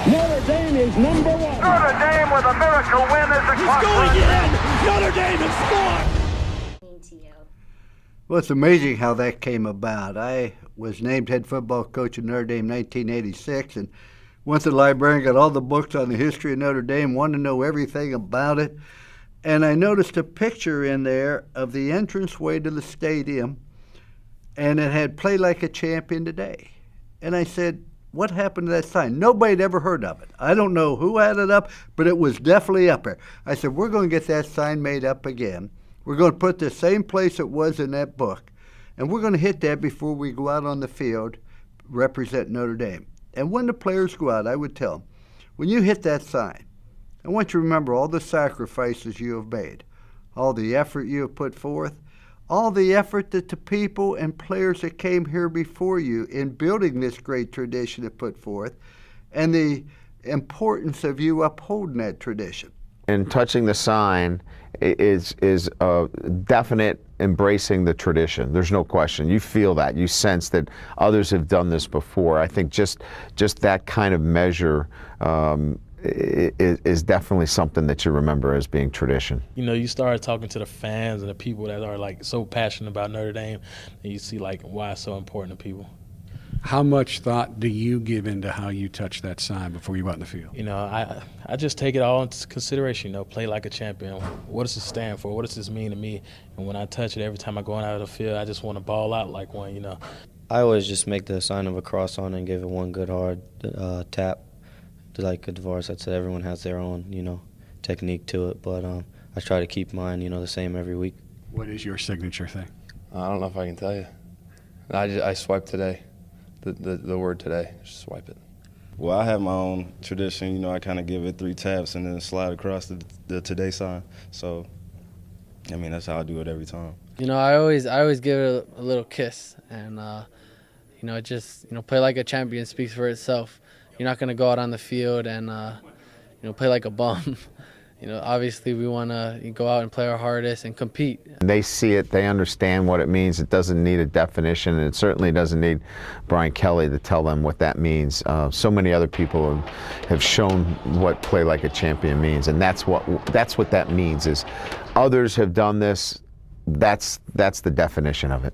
Notre Dame is number one. Notre Dame with a miracle win as a He's going in. Notre Dame has scored. Well, it's amazing how that came about. I was named head football coach of Notre Dame in 1986 and went to the library and got all the books on the history of Notre Dame, wanted to know everything about it. And I noticed a picture in there of the entranceway to the stadium, and it had "Play Like a Champion Today." And I said, what happened to that sign? Nobody had ever heard of it. I don't know who had it up, but it was definitely up there. I said, we're going to get that sign made up again. We're going to put the same place it was in that book, and we're going to hit that before we go out on the field, represent Notre Dame. And when the players go out, I would tell them, when you hit that sign, I want you to remember all the sacrifices you have made, all the effort you have put forth, all the effort that the people and players that came here before you in building this great tradition have put forth, and the importance of you upholding that tradition. And touching the sign is a definite embracing the tradition. There's no question. You feel that. You sense that others have done this before. I think just that kind of measure is definitely something that you remember as being tradition. You know, you start talking to the fans and the people that are like so passionate about Notre Dame, and you see like why it's so important to people. How much thought do you give into how you touch that sign before you go out in the field? You know, I just take it all into consideration, you know, play like a champion. What does it stand for? What does this mean to me? And when I touch it, every time I go out of the field, I just want to ball out like one, you know. I always just make the sign of a cross on it and give it one good hard tap. Like Devar said, everyone has their own, you know, technique to it, but I try to keep mine, you know, the same every week. What is your signature thing? I don't know if I can tell you. I swipe today. The word today, just swipe it. Well, I have my own tradition. You know, I kind of give it 3 taps and then slide across the today sign. So, I mean, that's how I do it every time. You know, I always give it a little kiss, and you know, just play like a champion speaks for itself. You're not gonna go out on the field and play like a bum. You know, obviously we want to go out and play our hardest and compete. They see it, they understand what it means. It doesn't need a definition, and it certainly doesn't need Brian Kelly to tell them what that means. So many other people have shown what play like a champion means, and that's what that means. Is others have done this. That's the definition of it.